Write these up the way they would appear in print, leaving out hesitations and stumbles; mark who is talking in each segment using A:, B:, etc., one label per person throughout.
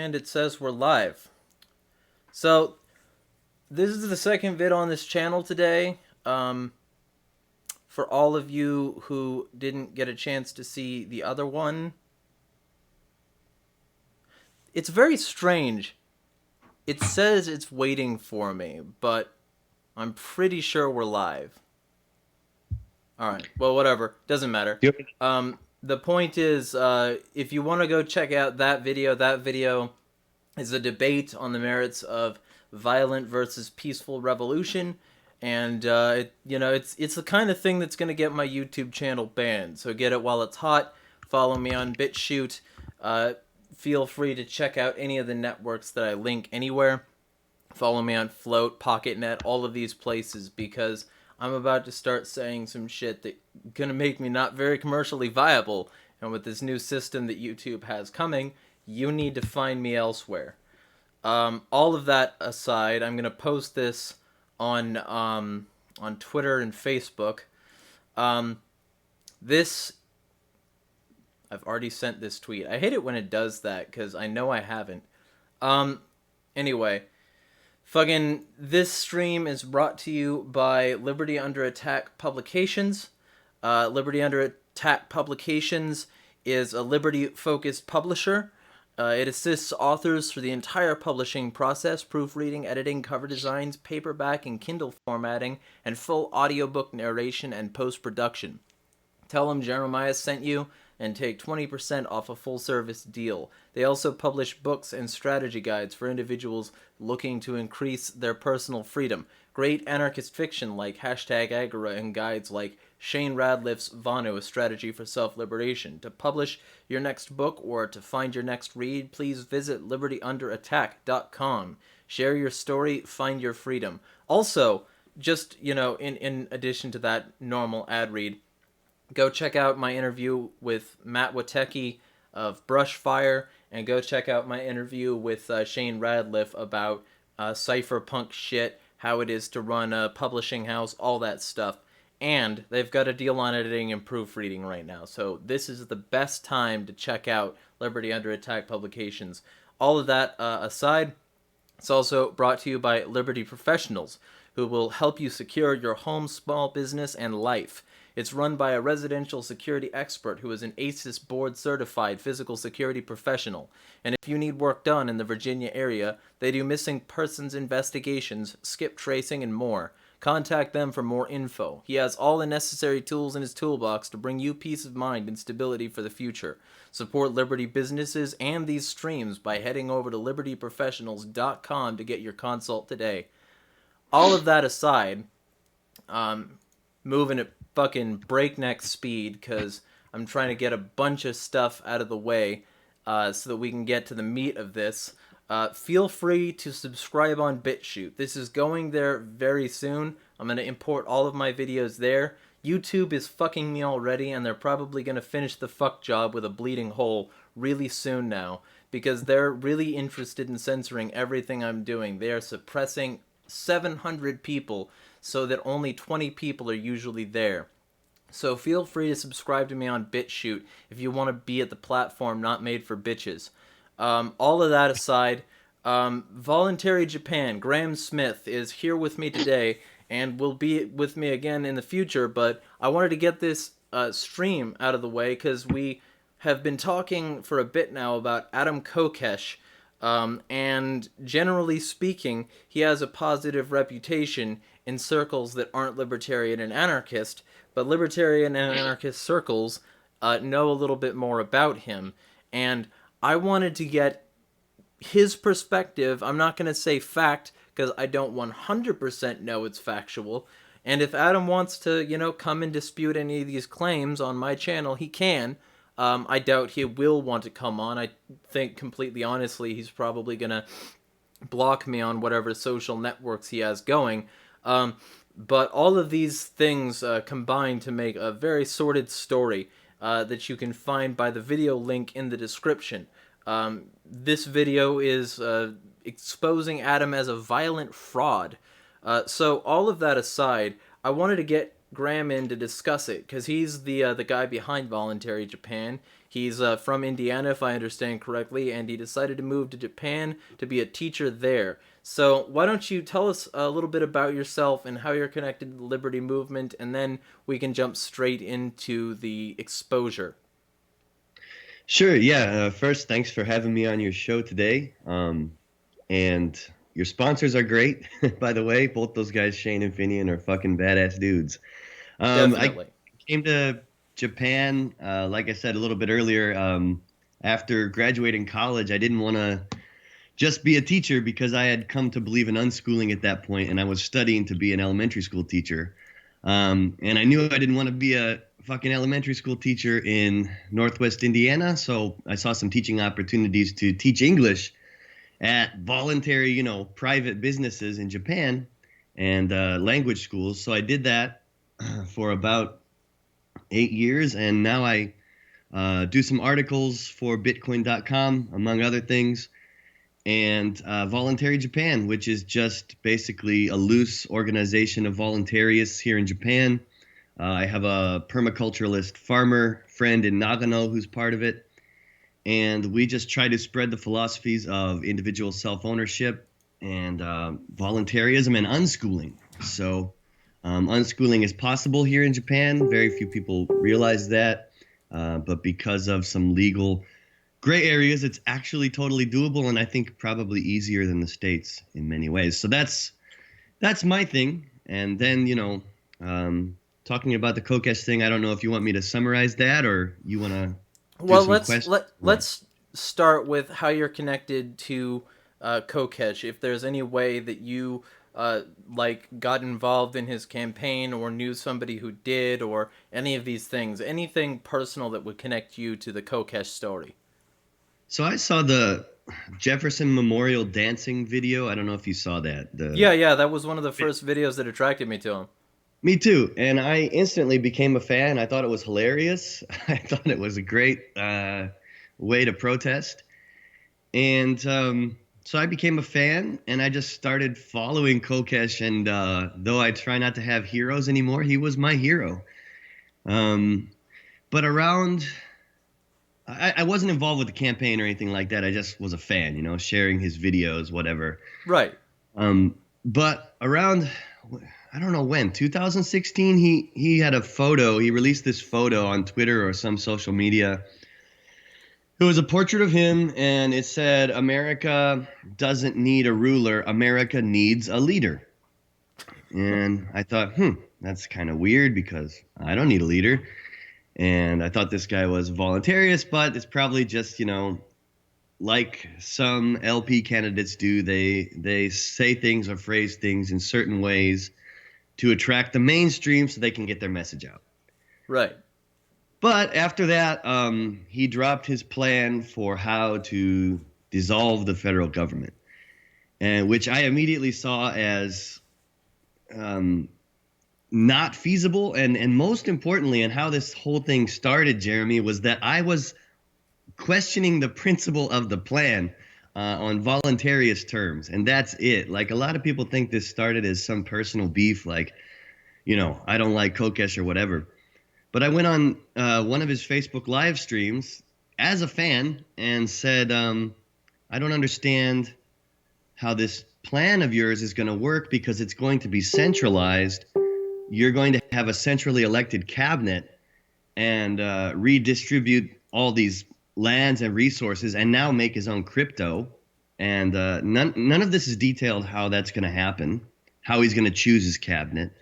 A: And it says we're live. So, this is the second vid on this channel today. For all of you who didn't get a chance to see the other one, it's very strange. It says it's waiting for me, but I'm pretty sure we're live. Alright, well, whatever. Doesn't matter.
B: Yep.
A: The point is, if you want to go check out that video is a debate on the merits of violent versus peaceful revolution, and it's the kind of thing that's going to get my YouTube channel banned. So get it while it's hot. Follow me on BitChute. Feel free to check out any of the networks that I link anywhere. Follow me on Float, PocketNet, all of these places, because I'm about to start saying some shit that's gonna make me not very commercially viable. And with this new system that YouTube has coming, you need to find me elsewhere. All of that aside, I'm gonna post this on Twitter and Facebook. I've already sent this tweet. I hate it when it does that, because I know I haven't. Anyway, fucking this stream is brought to you by Liberty Under Attack Publications. Liberty Under Attack Publications is a liberty-focused publisher. It assists authors through the entire publishing process: proofreading, editing, cover designs, paperback and Kindle formatting, and full audiobook narration and post-production. Tell them Jeremiah sent you and take 20% off a full-service deal. They also publish books and strategy guides for individuals looking to increase their personal freedom. Great anarchist fiction like #Agora and guides like Shane Radliff's Vanu, A Strategy for Self-Liberation. To publish your next book or to find your next read, please visit libertyunderattack.com. Share your story, find your freedom. Also, just, in addition to that normal ad read, go check out my interview with Matt Witecki of Brushfire, and go check out my interview with Shane Radliff about cypherpunk shit, how it is to run a publishing house, all that stuff. And they've got a deal on editing and proofreading right now, so this is the best time to check out Liberty Under Attack Publications. All of that aside, it's also brought to you by Liberty Professionals, who will help you secure your home, small business, and life. It's run by a residential security expert who is an ASIS board-certified physical security professional. And if you need work done in the Virginia area, they do missing persons investigations, skip tracing, and more. Contact them for more info. He has all the necessary tools in his toolbox to bring you peace of mind and stability for the future. Support Liberty businesses and these streams by heading over to libertyprofessionals.com to get your consult today. All of that aside, moving at fucking breakneck speed, because I'm trying to get a bunch of stuff out of the way so that we can get to the meat of this. Feel free to subscribe on BitChute. This is going there very soon. I'm going to import all of my videos there. YouTube is fucking me already, and they're probably going to finish the fuck job with a bleeding hole really soon now, because they're really interested in censoring everything I'm doing. They are suppressing 700 people so that only 20 people are usually there. So feel free to subscribe to me on BitChute if you want to be at the platform not made for bitches. All of that aside, Voluntary Japan, Graham Smith, is here with me today and will be with me again in the future, but I wanted to get this stream out of the way because we have been talking for a bit now about Adam Kokesh, and generally speaking, he has a positive reputation in circles that aren't libertarian and anarchist, but libertarian and anarchist circles know a little bit more about him, and I wanted to get his perspective. I'm not going to say fact, because I don't 100% know it's factual, and if Adam wants to, come and dispute any of these claims on my channel, he can. I doubt he will want to come on. I think, completely honestly, he's probably going to block me on whatever social networks he has going. But all of these things combine to make a very sordid story that you can find by the video link in the description. This video is exposing Adam as a violent fraud. So all of that aside, I wanted to get Graham in to discuss it, because he's the guy behind Voluntary Japan. He's from Indiana, if I understand correctly, and he decided to move to Japan to be a teacher there. So, why don't you tell us a little bit about yourself and how you're connected to the Liberty Movement, and then we can jump straight into the exposure.
B: Sure. Yeah. First, thanks for having me on your show today. And your sponsors are great, by the way. Both those guys, Shane and Finian, are fucking badass dudes. I
A: Definitely.
B: came to Japan, like I said a little bit earlier. After graduating college, I didn't want to just be a teacher because I had come to believe in unschooling at that point, and I was studying to be an elementary school teacher. And I knew I didn't want to be a fucking elementary school teacher in Northwest Indiana, so I saw some teaching opportunities to teach English at voluntary, private businesses in Japan and language schools. So I did that for about 8 years, and now I do some articles for Bitcoin.com, among other things, and Voluntary Japan, which is just basically a loose organization of voluntarists here in Japan. I have a permaculturalist farmer friend in Nagano who's part of it. And we just try to spread the philosophies of individual self-ownership and voluntarism and unschooling. So unschooling is possible here in Japan. Very few people realize that. But because of some legal gray areas, it's actually totally doable, and I think probably easier than the States in many ways. So that's my thing. And then, talking about the Kokesh thing, I don't know if you want me to summarize that or you want to do
A: Well,
B: some
A: let's
B: questions.
A: let let's start with how you're connected to Kokesh. If there's any way that you like got involved in his campaign or knew somebody who did, or any of these things, anything personal that would connect you to the Kokesh story.
B: So I saw the Jefferson Memorial dancing video. I don't know if you saw that.
A: Yeah, yeah, that was one of the first videos that attracted me to him.
B: Me too. And I instantly became a fan. I thought it was hilarious. I thought it was a great way to protest. And so I became a fan, and I just started following Kokesh. And though I try not to have heroes anymore, he was my hero. Um, but around I wasn't involved with the campaign or anything like that. I just was a fan, sharing his videos, whatever.
A: Right.
B: But around, I don't know when, 2016, he had a photo. He released this photo on Twitter or some social media. It was a portrait of him, and it said, "America doesn't need a ruler. America needs a leader." And I thought, that's kind of weird because I don't need a leader. And I thought this guy was voluntarist, but it's probably just, like some LP candidates do, they say things or phrase things in certain ways to attract the mainstream so they can get their message out.
A: Right.
B: But after that, he dropped his plan for how to dissolve the federal government, and which I immediately saw as not feasible. And most importantly, and how this whole thing started, Jeremy, was that I was questioning the principle of the plan on voluntarist terms. And that's it. Like, a lot of people think this started as some personal beef, like, I don't like Kokesh or whatever. But I went on one of his Facebook live streams as a fan and said, I don't understand how this plan of yours is going to work because it's going to be centralized. You're going to have a centrally elected cabinet and redistribute all these lands and resources and now make his own crypto. And none of this is detailed how that's going to happen, how he's going to choose his cabinet.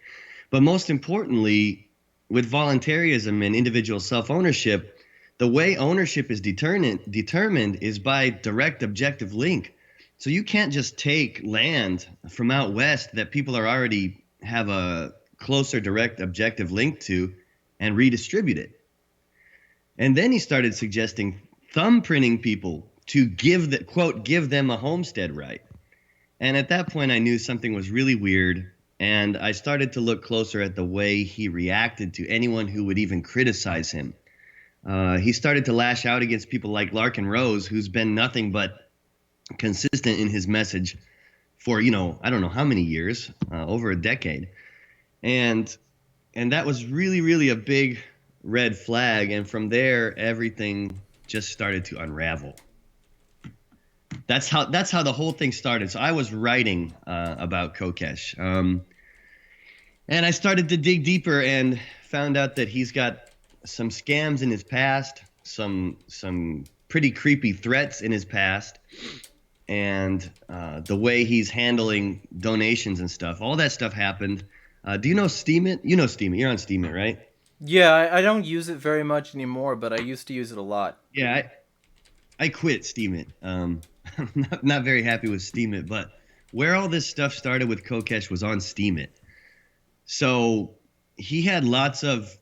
B: But most importantly, with voluntarism and individual self-ownership, the way ownership is determined is by direct objective link. So you can't just take land from out west that people are already have a closer direct objective link to and redistribute it. And then he started suggesting thumbprinting people to give them a homestead right. And at that point, I knew something was really weird. And I started to look closer at the way he reacted to anyone who would even criticize him. He started to lash out against people like Larkin Rose, who's been nothing but consistent in his message for, I don't know how many years, over a decade. And that was really, really a big red flag. And from there, everything just started to unravel. That's how the whole thing started. So I was writing about Kokesh, and I started to dig deeper and found out that he's got some scams in his past, some pretty creepy threats in his past, and the way he's handling donations and stuff. All that stuff happened. Do you know Steemit? You know Steemit. You're on Steemit, right?
A: Yeah, I don't use it very much anymore, but I used to use it a lot.
B: Yeah, I quit Steemit. I'm not very happy with Steemit, but where all this stuff started with Kokesh was on Steemit. So he had lots of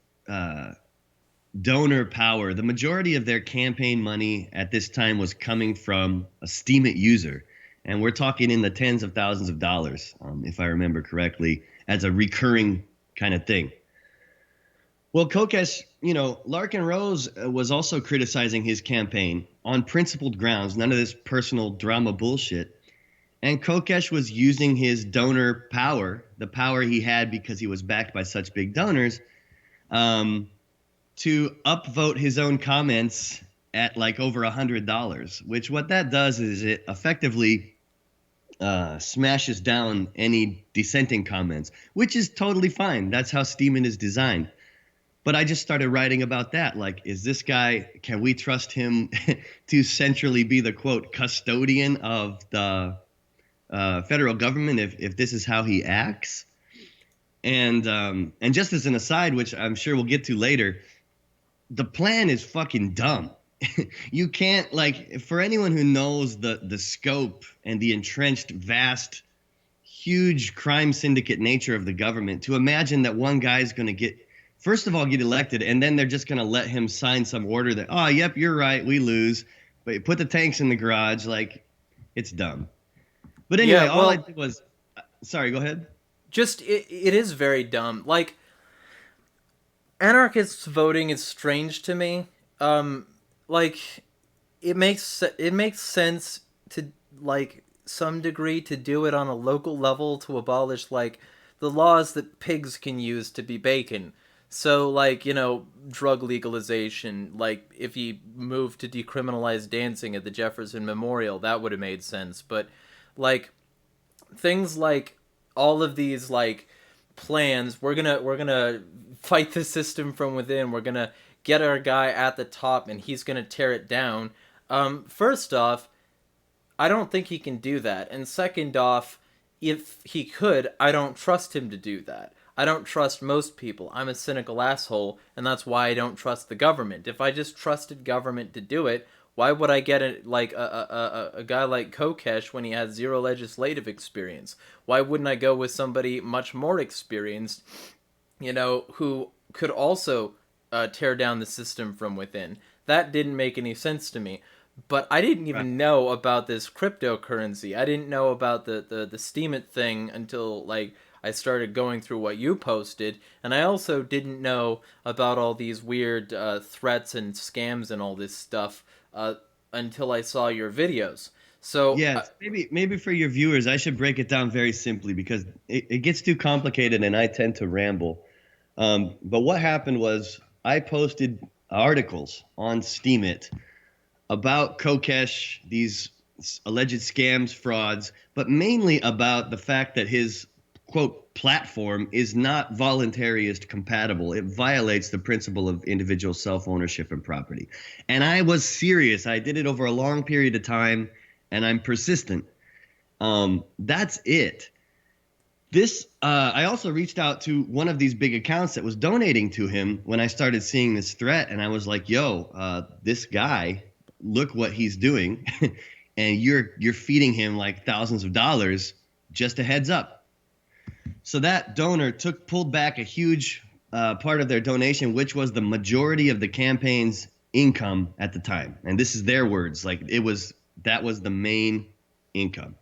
B: donor power. The majority of their campaign money at this time was coming from a Steemit user. And we're talking in the tens of thousands of dollars, if I remember correctly, as a recurring kind of thing. Well, Kokesh, Larkin Rose was also criticizing his campaign on principled grounds, none of this personal drama bullshit. And Kokesh was using his donor power, the power he had because he was backed by such big donors, to upvote his own comments at like over $100, which what that does is it effectively smashes down any dissenting comments, which is totally fine. That's how Steemit is designed. But I just started writing about that. Like, is this guy, can we trust him to centrally be the, quote, custodian of the federal government if this is how he acts? And just as an aside, which I'm sure we'll get to later, the plan is fucking dumb. You can't, like, for anyone who knows the scope and the entrenched, vast, huge crime syndicate nature of the government, to imagine that one guy's going to get elected, and then they're just going to let him sign some order that, oh, yep, you're right, we lose, but put the tanks in the garage, like, it's dumb. But anyway, all I did was, sorry, go ahead.
A: Just, it is very dumb. Like, anarchist voting is strange to me. Like, it makes sense to, like, some degree to do it on a local level to abolish, like, the laws that pigs can use to be bacon. So, like, drug legalization, like, if he moved to decriminalize dancing at the Jefferson Memorial, that would have made sense. But, like, things like all of these, like, plans, we're gonna fight the system from within, we're gonna get our guy at the top, and he's gonna tear it down. First off, I don't think he can do that. And second off, if he could, I don't trust him to do that. I don't trust most people. I'm a cynical asshole, and that's why I don't trust the government. If I just trusted government to do it, why would I get a guy like Kokesh when he has zero legislative experience? Why wouldn't I go with somebody much more experienced, who could also tear down the system from within? That didn't make any sense to me. But I didn't even know about this cryptocurrency. I didn't know about the Steemit thing until, like, I started going through what you posted, and I also didn't know about all these weird threats and scams and all this stuff until I saw your videos. So
B: yeah, maybe for your viewers, I should break it down very simply because it gets too complicated and I tend to ramble. But what happened was I posted articles on Steemit about Kokesh, these alleged scams, frauds, but mainly about the fact that his, quote, platform is not voluntarist compatible. It violates the principle of individual self-ownership and property. And I was serious. I did it over a long period of time, and I'm persistent. That's it. I also reached out to one of these big accounts that was donating to him when I started seeing this threat, and I was like, yo, this guy, look what he's doing, and you're feeding him like thousands of dollars, just a heads up. So that donor pulled back a huge part of their donation, which was the majority of the campaign's income at the time. And this is their words, like that was the main income.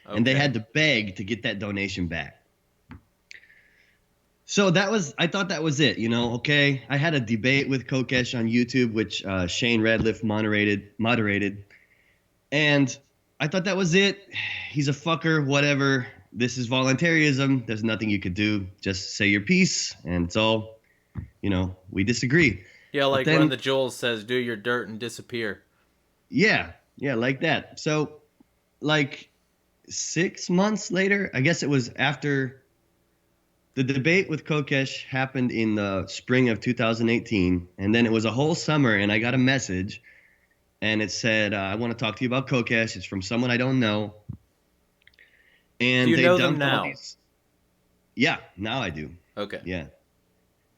B: Okay. And they had to beg to get that donation back. So I thought that was it, okay. I had a debate with Kokesh on YouTube, which Shane Radliff moderated. And I thought that was it. He's a fucker, whatever. This is voluntarism. There's nothing you could do. Just say your piece, and it's all, we disagree.
A: Yeah,
B: But
A: like Run
B: then,
A: the Jewels says, "Do your dirt and disappear."
B: yeah, yeah, like that. So, like 6 months later, I guess it was after the debate with Kokesh happened in the spring of 2018, and then it was a whole summer, and I got a message, and it said, "I want to talk to you about Kokesh. It's from someone I don't know,"
A: Do
B: and
A: you
B: they
A: know them
B: dumped all
A: now?
B: these. Yeah, now I do.
A: Okay.
B: Yeah,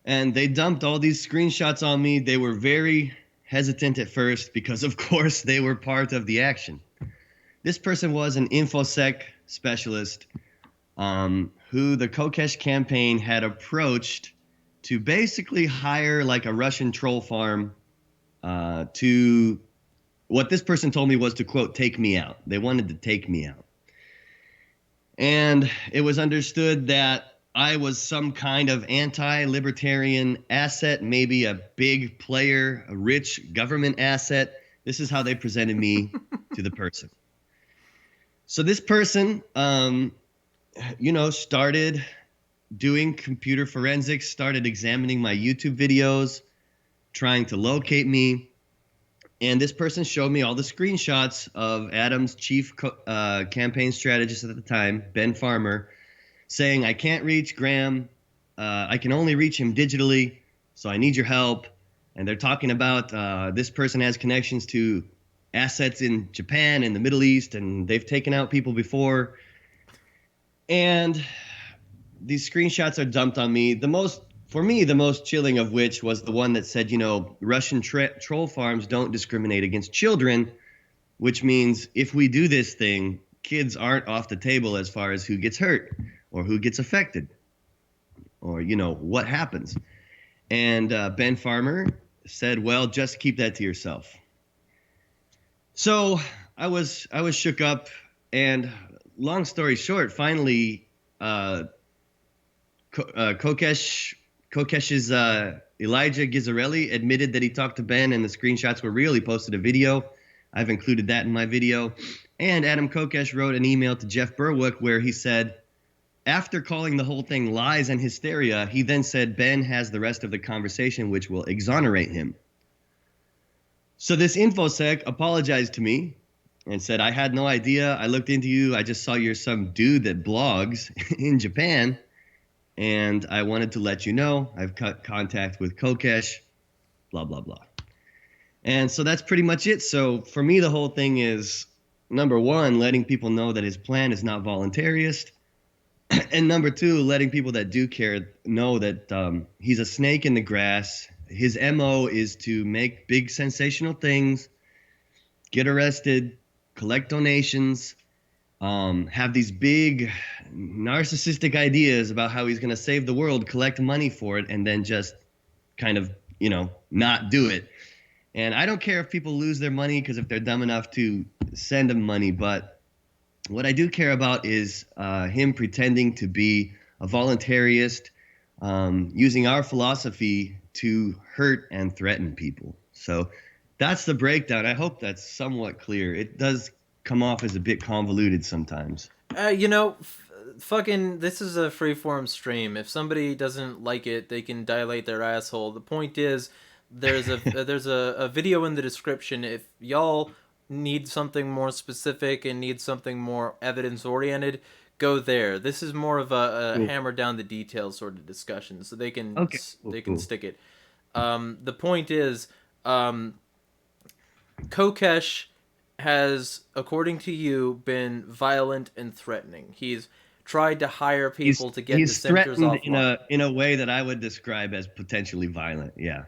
B: and they dumped all these screenshots on me. They were very hesitant at first because, of course, they were part of the action. This person was an infosec specialist who the Kokesh campaign had approached to basically hire like a Russian troll farm to what this person told me was to quote take me out. They wanted to take me out. And it was understood that I was some kind of anti-libertarian asset, maybe a big player, a rich government asset. This is how they presented me to the person. So this person started doing computer forensics, started examining my YouTube videos, trying to locate me. And this person showed me all the screenshots of Adam's chief campaign strategist at the time, Ben Farmer, saying, I can't reach Graham. I can only reach him digitally, so I need your help. And they're talking about this person has connections to assets in Japan and the Middle East, and they've taken out people before. And these screenshots are dumped on me. For me, the most chilling of which was the one that said, Russian troll farms don't discriminate against children, which means if we do this thing, kids aren't off the table as far as who gets hurt or who gets affected or, what happens. And Ben Farmer said, well, just keep that to yourself. So I was shook up, and long story short, finally, Kokesh's Elijah Gizzarelli admitted that he talked to Ben and the screenshots were real. He posted a video. I've included that in my video. And Adam Kokesh wrote an email to Jeff Berwick where he said, after calling the whole thing lies and hysteria, he then said Ben has the rest of the conversation which will exonerate him. So this infosec apologized to me and said, I had no idea. I looked into you. I just saw you're some dude that blogs in Japan. And I wanted to let you know I've cut contact with Kokesh, blah, blah, blah. And so that's pretty much it. So for me, the whole thing is, number one, letting people know that his plan is not voluntarist. And number two, letting people that do care know that he's a snake in the grass. His MO is to make big sensational things, get arrested, collect donations, have these big narcissistic ideas about how he's going to save the world, collect money for it, and then just kind of, not do it. And I don't care if people lose their money because if they're dumb enough to send him money, but what I do care about is him pretending to be a voluntarist, using our philosophy to hurt and threaten people. So that's the breakdown. I hope that's somewhat clear. It does come off as a bit convoluted sometimes.
A: Fucking, this is a freeform stream. If somebody doesn't like it, they can dilate their asshole. The point is, there's a video in the description. If y'all need something more specific and need something more evidence oriented, go there. This is more of a
B: Cool.
A: hammer down the details sort of discussion, so they can
B: Okay.
A: can stick it. The point is, Kokesh has, according to you, been violent and threatening. He's tried to hire people to get
B: he's
A: dissenters
B: threatened
A: offline.
B: in a way that I would describe as potentially violent. Yeah.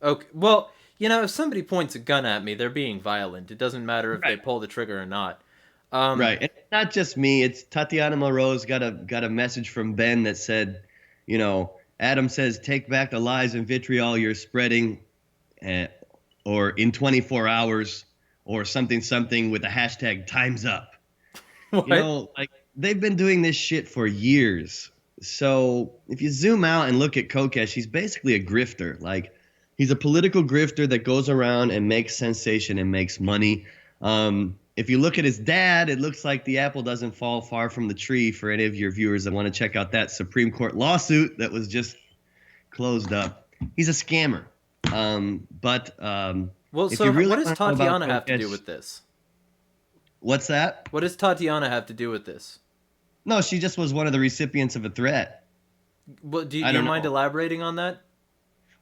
A: Okay, well, if somebody points a gun at me, they're being violent. It doesn't matter if they
B: Right.
A: pull the trigger or not.
B: Right. And it's not just me. It's Tatiana Moreau's got a message from Ben that said, Adam says take back the lies and vitriol you're spreading, or in 24 hours, or something with the hashtag time's up.
A: What?
B: Like they've been doing this shit for years. So if you zoom out and look at Kokesh, he's basically a grifter. Like he's a political grifter that goes around and makes sensation and makes money. If you look at his dad, it looks like the apple doesn't fall far from the tree for any of your viewers that want to check out that Supreme Court lawsuit that was just closed up. He's a scammer.
A: Well,
B: If you
A: so
B: really
A: what does
B: want to know about
A: Tatiana have to do
B: Kokesh,
A: with this?
B: what's that?
A: What does Tatiana have to do with this?
B: No, she just was one of the recipients of a threat.
A: Well,
B: I
A: do you
B: don't
A: mind
B: know.
A: elaborating on that?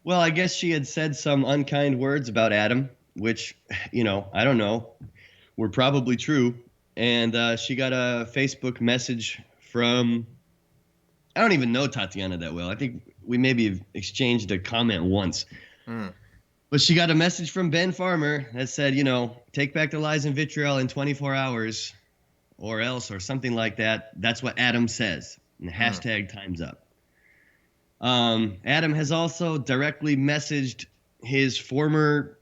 B: Well, I guess she had said some unkind words about Adam, which, I don't know, were probably true. And she got a Facebook message from, I don't even know Tatiana that well. I think we maybe have exchanged a comment once.
A: Hmm.
B: But she got a message from Ben Farmer that said, take back the lies and vitriol in 24 hours or else, or something like that. That's what Adam says. And
A: Hmm.
B: hashtag time's up. Adam has also directly messaged his former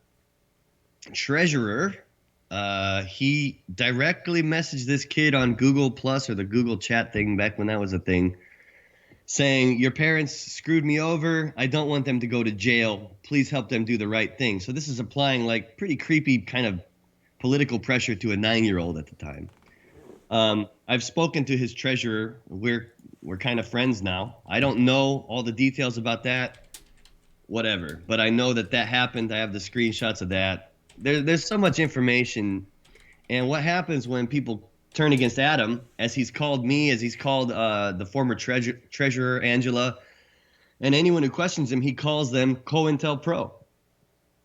B: treasurer. He directly messaged this kid on Google Plus, or the Google chat thing back when that was a thing, saying, "Your parents screwed me over. I don't want them to go to jail. Please help them do the right thing." So this is applying like pretty creepy kind of political pressure to a 9-year-old at the time. I've spoken to his treasurer. We're kind of friends now. I don't know all the details about that, whatever, but I know that that happened. I have the screenshots of that. There's so much information, and what happens when people turn against Adam, as he's called me, as he's called the former treasurer Angela, and anyone who questions him, he calls them COINTELPRO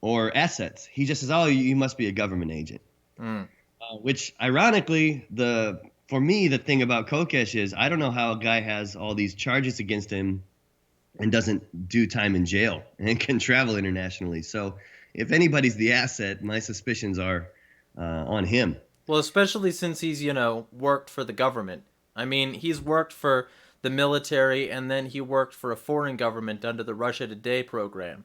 B: or assets. He just says, "Oh, you must be a government agent."
A: Hmm.
B: Which ironically, for me, the thing about Kokesh is I don't know how a guy has all these charges against him and doesn't do time in jail and can travel internationally. So if anybody's the asset, my suspicions are on him.
A: Well, especially since he's, worked for the government. I mean, he's worked for the military and then he worked for a foreign government under the Russia Today program.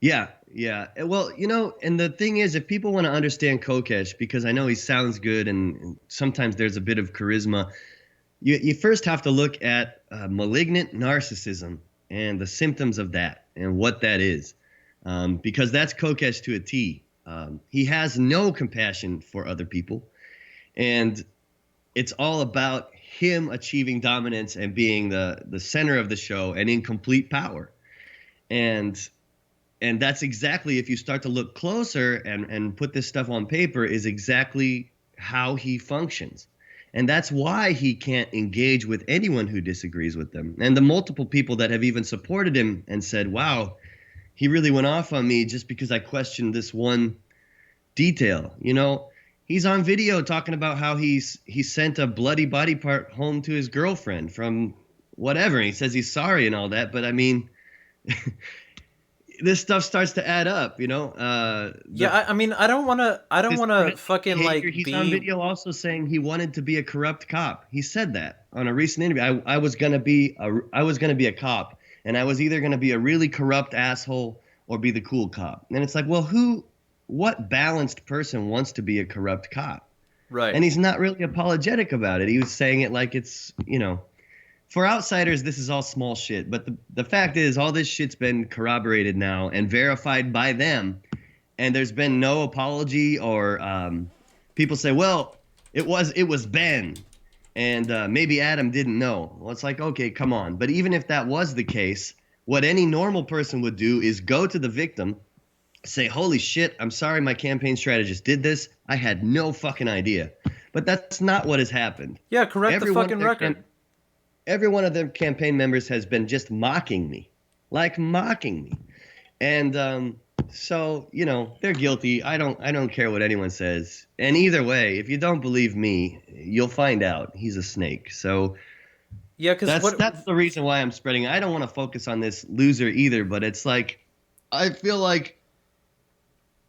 B: Yeah, yeah. Well, and the thing is, if people want to understand Kokesh, because I know he sounds good and sometimes there's a bit of charisma, you first have to look at malignant narcissism and the symptoms of that and what that is, because that's Kokesh to a T. He has no compassion for other people, and it's all about him achieving dominance and being the center of the show and in complete power. And that's exactly, if you start to look closer and put this stuff on paper, is exactly how he functions. And that's why he can't engage with anyone who disagrees with them. And the multiple people that have even supported him and said, "Wow, he really went off on me just because I questioned this one detail." He's on video talking about how he sent a bloody body part home to his girlfriend from whatever. And he says he's sorry and all that, but I mean, this stuff starts to add up.
A: Yeah, I mean, I don't
B: This
A: want to
B: threatening
A: fucking
B: behavior.
A: like
B: He's on
A: be.
B: video also saying he wanted to be a corrupt cop. He said that on a recent interview. I was gonna be a cop, and I was either gonna be a really corrupt asshole or be the cool cop. And it's like, well, what balanced person wants to be a corrupt cop?
A: Right.
B: And he's not really apologetic about it. He was saying it like it's, for outsiders, this is all small shit. But the fact is, all this shit's been corroborated now and verified by them. And there's been no apology or people say, well, it was Ben. And maybe Adam didn't know. Well, it's like, okay, come on. But even if that was the case, what any normal person would do is go to the victim, say, "Holy shit, I'm sorry my campaign strategist did this. I had no fucking idea." But that's not what has happened.
A: Yeah, correct the
B: Every one of
A: fucking
B: their
A: record.
B: every one of their campaign members has been just mocking me, like mocking me. And so, they're guilty. I don't care what anyone says. And either way, if you don't believe me, you'll find out he's a snake. So
A: Yeah, because
B: that's the reason why I'm spreading. I don't want to focus on this loser either, but it's like I feel like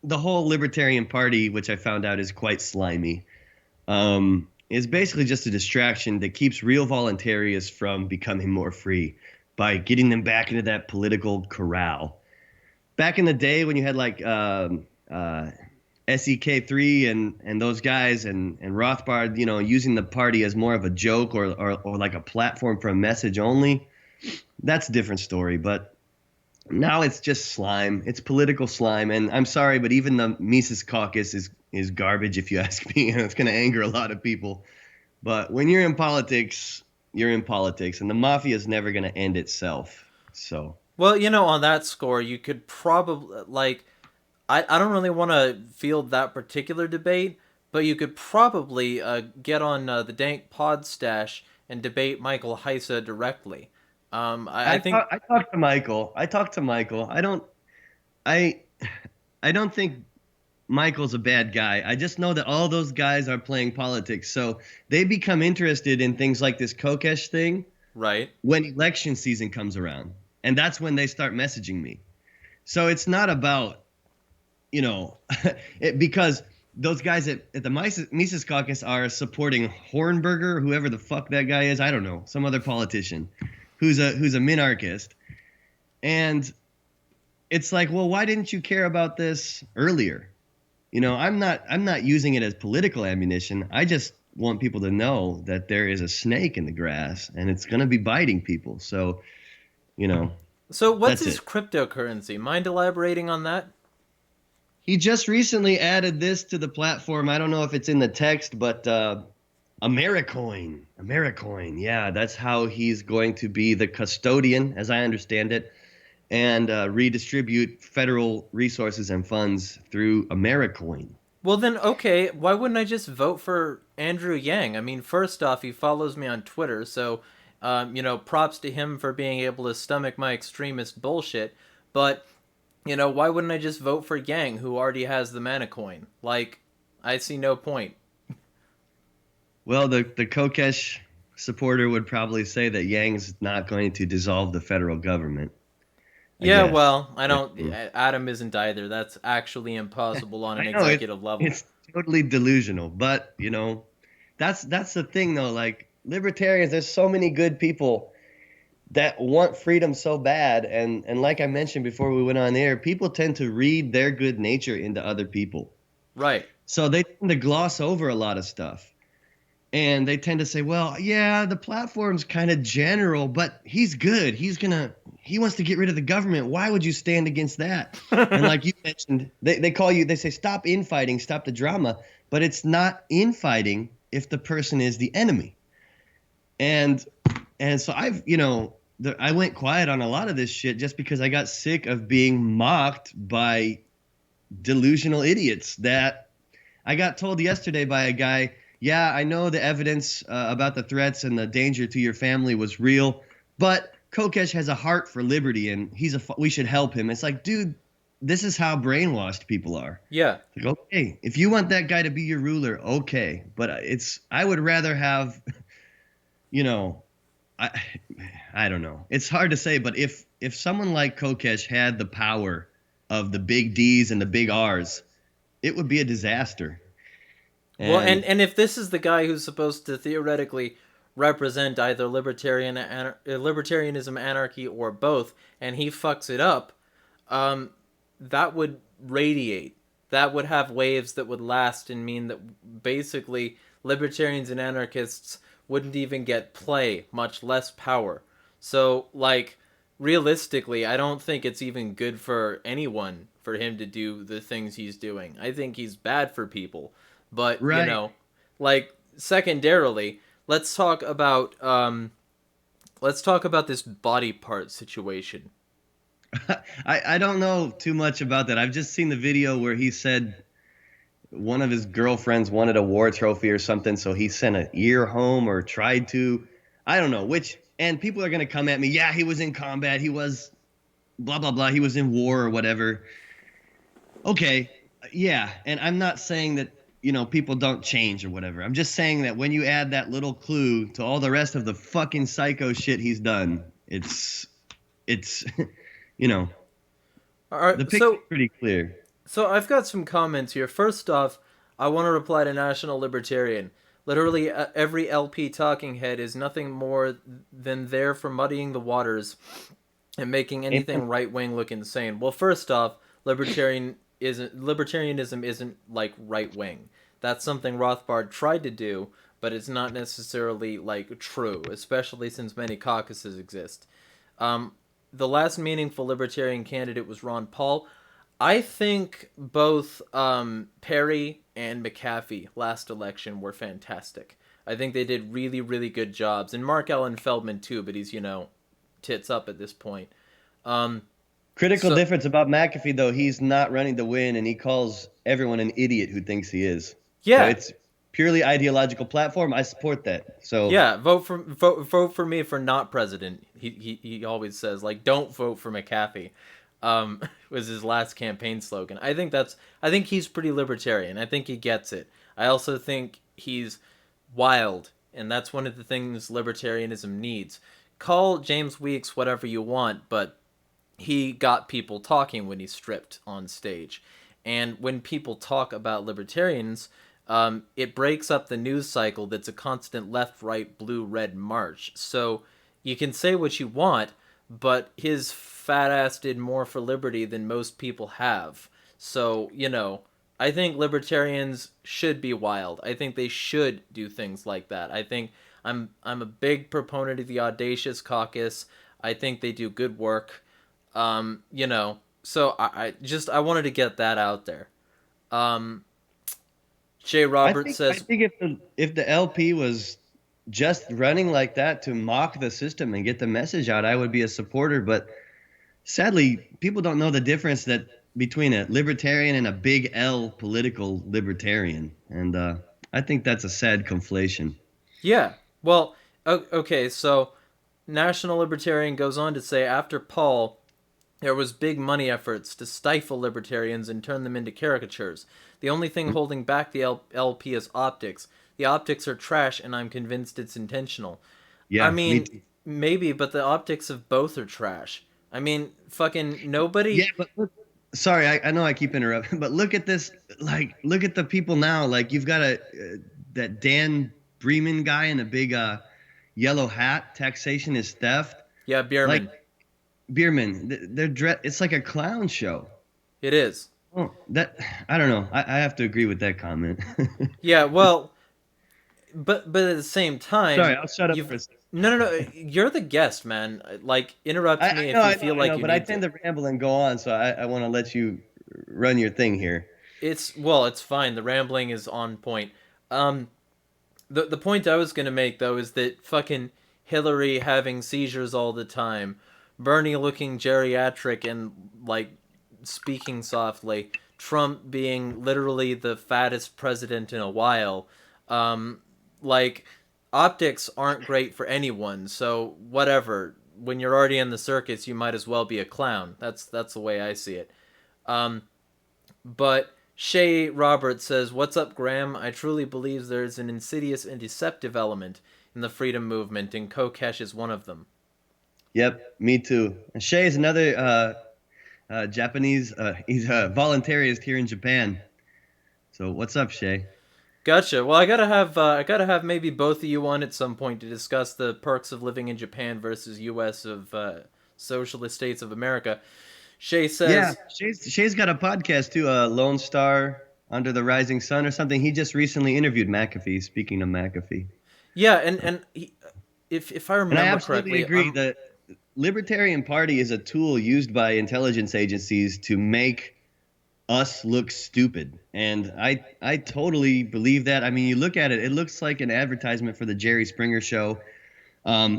B: the whole Libertarian Party, which I found out is quite slimy, is basically just a distraction that keeps real voluntarists from becoming more free by getting them back into that political corral. Back in the day when you had like SEK3 and those guys and Rothbard, using the party as more of a joke or like a platform for a message only, that's a different story. But now it's just slime. It's political slime. And I'm sorry, but even the Mises Caucus is garbage, if you ask me. And it's going to anger a lot of people. But when you're in politics, and the mafia is never going to end itself. So
A: Well, on that score, you could probably like I don't really want to field that particular debate, but you could probably get on the Dank Pod Stash and debate Michael Heise directly. I think
B: I talked to Michael. I talked to Michael. I I don't think Michael's a bad guy. I just know that all those guys are playing politics. So they become interested in things like this Kokesh thing
A: right.
B: when election season comes around. And that's when they start messaging me. So it's not about, because those guys at the Mises Caucus are supporting Hornberger, whoever the fuck that guy is. I don't know, some other politician who's a minarchist. And it's like, well, why didn't you care about this earlier? I'm not using it as political ammunition. I just want people to know that there is a snake in the grass and it's going to be biting people. So, you know,
A: So what's
B: that's
A: his
B: it.
A: cryptocurrency? Mind elaborating on that?
B: He just recently added this to the platform. I don't know if it's in the text, but Americoin. Americoin. Yeah, that's how he's going to be the custodian, as I understand it, and redistribute federal resources and funds through Americoin.
A: Well then, okay, why wouldn't I just vote for Andrew Yang? I mean, first off, he follows me on Twitter, so props to him for being able to stomach my extremist bullshit. But why wouldn't I just vote for Yang, who already has the mana coin? Like, I see no point.
B: Well, the Kokesh supporter would probably say that Yang's not going to dissolve the federal government, I
A: Yeah,
B: guess.
A: well, I don't. Adam isn't either. That's actually impossible on
B: I
A: an
B: know
A: executive level.
B: it's totally delusional, but that's the thing though. Like libertarians, there's so many good people that want freedom so bad, and like I mentioned before we went on air, people tend to read their good nature into other people,
A: Right.
B: so they tend to gloss over a lot of stuff. And they tend to say, well, yeah, the platform's kind of general, but he's good. He wants to get rid of the government. Why would you stand against that? And like you mentioned, they call you, they say, stop infighting, stop the drama. But it's not infighting if the person is the enemy. And so I went quiet on a lot of this shit just because I got sick of being mocked by delusional idiots that I got told yesterday by a guy, yeah, I know the evidence about the threats and the danger to your family was real, but Kokesh has a heart for liberty and we should help him. It's like, dude, this is how brainwashed people are.
A: Yeah.
B: Like, okay, if you want that guy to be your ruler, okay, but I would rather have, you know, I I don't know. It's hard to say, but if someone like Kokesh had the power of the big D's and the big R's, it would be a disaster.
A: Well,
B: And
A: and if this is the guy who's supposed to theoretically represent either libertarianism, anarchy, or both, and he fucks it up, that would radiate. That would have waves that would last and mean that basically libertarians and anarchists wouldn't even get play, much less power. So, like, realistically, I don't think it's even good for anyone for him to do the things he's doing. I think he's bad for people. But,
B: right.
A: like, secondarily, let's talk about this body part situation.
B: I don't know too much about that. I've just seen the video where he said one of his girlfriends wanted a war trophy or something, so he sent an ear home or tried to. I don't know which. And people are going to come at me. Yeah, he was in combat. He was blah, blah, blah. He was in war or whatever. Okay. Yeah. And I'm not saying that, people don't change or whatever. I'm just saying that when you add that little clue to all the rest of the fucking psycho shit he's done, it's, you know,
A: All right,
B: the picture's pretty clear.
A: so I've got some comments here. First off, I want to reply to National Libertarian. Literally, every LP talking head is nothing more than there for muddying the waters and making anything
B: Amen.
A: right wing look insane. Well, first off, libertarianism isn't like right wing. That's something Rothbard tried to do, but it's not necessarily like true, especially since many caucuses exist. Um, the last meaningful libertarian candidate was Ron Paul. I think both Perry and McAfee last election were fantastic. I think they did really, really good jobs, and Mark Allen Feldman too, but he's tits up at this point.
B: Critical
A: So
B: difference about McAfee, though, he's not running to win, and he calls everyone an idiot who thinks he is. So
A: yeah,
B: it's purely ideological platform. I support that. So
A: yeah, vote for me for not president. He always says like don't vote for McAfee. Was his last campaign slogan. I think he's pretty libertarian. I think he gets it. I also think he's wild, and that's one of the things libertarianism needs. Call James Weeks whatever you want, but he got people talking when he stripped on stage. And when people talk about libertarians, it breaks up the news cycle that's a constant left, right, blue, red march. So you can say what you want, but his fat ass did more for liberty than most people have. So, I think libertarians should be wild. I think they should do things like that. I'm a big proponent of the Audacious Caucus. I think they do good work. So I wanted to get that out there. Um, Jay Roberts
B: I
A: says,
B: think if the LP was just running like that to mock the system and get the message out, I would be a supporter. But sadly, people don't know the difference that between a libertarian and a big L political libertarian, and I think that's a sad conflation.
A: yeah. Well, okay, so National Libertarian goes on to say after Paul, there was big money efforts to stifle libertarians and turn them into caricatures. The only thing holding back the LP is optics. The optics are trash, and I'm convinced it's intentional. I
B: Yeah, me
A: mean,
B: too.
A: maybe, but the optics of both are trash. I mean, fucking
B: Yeah,
A: nobody.
B: but look, sorry, I know I keep interrupting, but look at this. Like, look at the people now. Like, you've got that Dan Bremen guy in a big yellow hat. Taxation is theft.
A: Yeah,
B: Like
A: Bierman.
B: Bierman, it's like a clown show.
A: It is.
B: Oh, that I don't know. I have to agree with that comment.
A: Yeah, well, but at the same
B: Sorry,
A: time,
B: I'll shut up for
A: you've
B: a second.
A: no. You're the guest, man. Like, interrupt me if you feel
B: I
A: like
B: know,
A: you
B: but I
A: need
B: tend
A: to.
B: to ramble and go on, so I want to let you run your thing here.
A: It's fine. The rambling is on point. Um, the point I was gonna make though is that fucking Hillary having seizures all the time, Bernie looking geriatric and like speaking softly, Trump being literally the fattest president in a while. Um, like optics aren't great for anyone, so whatever. When you're already in the circus, you might as well be a clown. That's the way I see it. Um, but Shay Roberts says, "What's up, Graham? I truly believe there's an insidious and deceptive element in the freedom movement, and Kokesh is one of them."
B: Yep, me too. And Shay is another Japanese. He's a voluntarist here in Japan. So what's up, Shay?
A: Gotcha. Well, I gotta have maybe both of you on at some point to discuss the perks of living in Japan versus U.S. of socialist states of America. Shay
B: Yeah,
A: says,
B: Shay's got a podcast too, Lone Star Under the Rising Sun or something. He just recently interviewed McAfee. Speaking of McAfee,
A: "Yeah, and if I
B: and I
A: remember
B: absolutely
A: correctly,
B: agree. The Libertarian Party is a tool used by intelligence agencies to make us look stupid, and I totally believe that. I mean, you look at it; it looks like an advertisement for the Jerry Springer show.